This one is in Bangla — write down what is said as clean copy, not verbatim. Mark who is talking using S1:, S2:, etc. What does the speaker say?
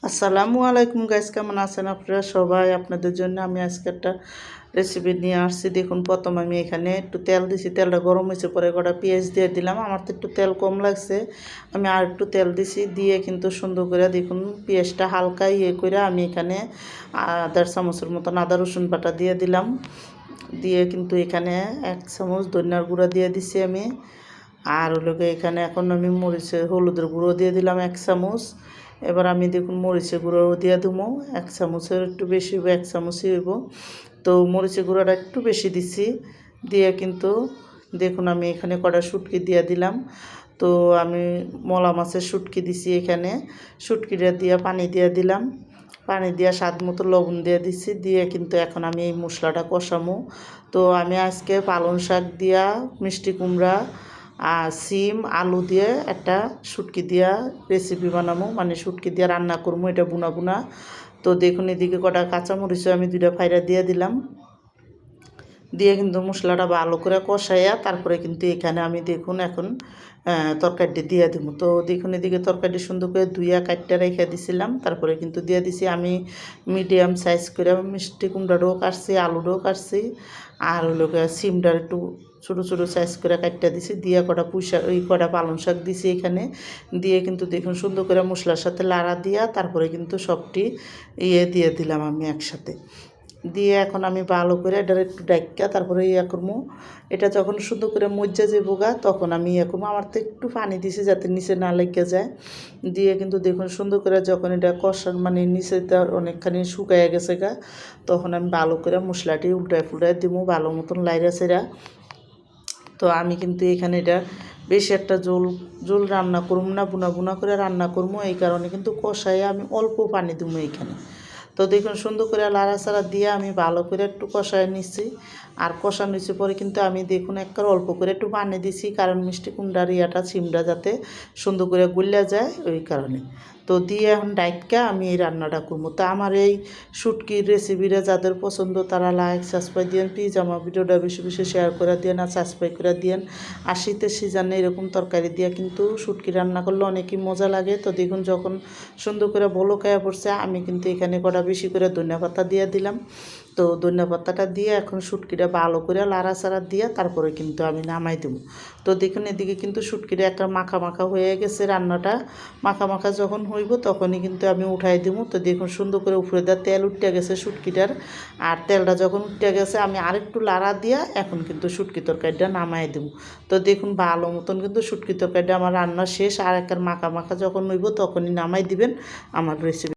S1: আসসালামু আলাইকুম গাইস, কেমন আছেন আপনারা সবাই? আপনাদের জন্য আমি আজকে একটা রেসিপি নিয়ে আসছি। দেখুন, প্রথম আমি এখানে একটু তেল দিছি, তেলটা গরম হয়েছে, পরে কটা পেঁয়াজ দিয়ে দিলাম। আমার তো একটু তেল কম লাগছে, আমি আর একটু তেল দিছি, দিয়ে কিন্তু সুন্দর করে দেখুন পেঁয়াজটা হালকা করে আমি এখানে 1.5 চামচের মতন আদা রসুন বাটা দিয়ে দিলাম। দিয়ে কিন্তু এখানে 1 চামচ ধনিয়ার গুঁড়া দিয়ে দিছি আমি। আর এখানে এখন আমি হলুদের গুঁড়ো দিয়ে দিলাম 1 চামচ। এবার আমি দেখুন মরিচের গুঁড়ো দিয়ে দেবো 1 চামচের একটু বেশি হইব, 1 চামচই হইব। তো মরিচের গুঁড়োটা একটু বেশি দিছি। দিয়ে কিন্তু দেখুন আমি এখানে কটা শুটকি দিয়ে দিলাম। তো আমি মলা মাছের শুটকি দিছি এখানে। শুটকিটা দিয়ে পানি দিয়ে দিলাম, পানি দিয়ে স্বাদ মতো লবণ দিয়ে দিছি। দিয়ে কিন্তু এখন আমি এই মশলাটা কষামো। তো আমি আজকে পালং শাক দিয়া, মিষ্টি কুমড়া আর সিম আলু দিয়ে একটা শুটকি দিয়া রেসিপি বানাবো, মানে শুটকি দিয়ে রান্না করবো, এটা বুনা বুনা। তো দেখুন এদিকে কটা কাঁচামরিচও আমি 2টা ফাইরা দিয়ে দিলাম। দিয়ে কিন্তু মশলাটা ভালো করে কষাইয়া তারপরে কিন্তু এখানে আমি দেখুন এখন তরকারিটি দিয়ে দেবো। তো দেখুন এদিকে তরকারিটি সুন্দর করে ধুইয়া কাটটা রেখে দিছিলাম, তারপরে কিন্তু দিয়ে দিছি আমি মিডিয়াম সাইজ করে মিষ্টি কুমড়াটাও কাটছি, আলুটাও কাটছি, আর সিমটার একটু ছোটো ছোটো সাইজ করে কাটটা দিছি। দিয়ে কটা কটা পালং শাক দিছি এখানে। দিয়ে কিন্তু দেখুন সুন্দর করে মশলার সাথে লাড়া দিয়া তারপরে কিন্তু সবটি দিয়ে দিলাম আমি একসাথে। দিয়ে এখন আমি ভালো করে এটা একটু ডাইকা তারপরে করবো। এটা যখন সুন্দর করে মজ্জা যাবো তখন আমি করবো। আমার তো একটু পানি দিছি যাতে নিচে না লেগে যায়। দিয়ে কিন্তু দেখুন সুন্দর করে যখন এটা কষান মানে নিচেটা অনেকখানি শুকাইয়া গেছে তখন আমি ভালো করে মশলাটি উল্টায় ফুলটায় দেবো ভালো মতন লাইরা সেরা। তো আমি কিন্তু এখানে এটা বেশি একটা ঝোল ঝোল রান্না করবো না, বুনা বুনা করে রান্না করবো, এই কারণে কিন্তু কষাইয়ে আমি অল্প পানি দেবো এখানে। তো দেখুন সুন্দর করে লাড়াচাড়া দিয়ে আমি ভালো করে একটু কষায় নিচ্ছি। আর কষানো নিচ্ছি পরে কিন্তু আমি দেখুন একবার অল্প করে একটু পানি দিছি, কারণ মিষ্টি কুমড়ার সিমটা যাতে সুন্দর করে গুলিয়া যায় ওই কারণে। তো দিয়ে এখন ডাইকা আমি এই রান্নাটা করবো। তো আমার এই শুটকির রেসিপিটা যাদের পছন্দ তারা লাইক সাবস্ক্রাইব দিয়েন, প্লিজ আমার ভিডিওটা বেশি বেশি শেয়ার করে দিয়েন আর সাবস্ক্রাইব করে দিয়েন। আর শীতের সিজনে এরকম তরকারি দিয়ে কিন্তু শুটকি রান্না করলে অনেকই মজা লাগে। তো দেখুন যখন সুন্দর করে বলকায়া পড়ছে আমি কিন্তু এখানে কটা বেশি করে ধনিয়া পাতা দিয়ে দিলাম। তো ধনিয়া পাতাটা দিয়ে এখন শুটকিটা ভালো করে লাড়াচাড়া দিয়ে তারপরে কিন্তু আমি নামাই দেবো। তো দেখুন এদিকে কিন্তু শুটকিটা একটা মাখা মাখা হয়ে গেছে, রান্নাটা মাখা মাখা যখন হইব তখনই কিন্তু আমি উঠাই দেবো। তো দেখুন সুন্দর করে উপরে দেওয়া তেল উঠতে গেছে শুটকিটার। আর তেলটা যখন উঠতে গেছে আমি আরেকটু লাড়া দিয়া এখন কিন্তু শুটকি তরকারিটা নামাই দেবো। তো দেখুন ভালো মতন কিন্তু শুটকি তরকারিটা আমার রান্না শেষ। আর একটা মাখা মাখা যখন হইব তখনই নামাই দিবেন আমার রেসিপি।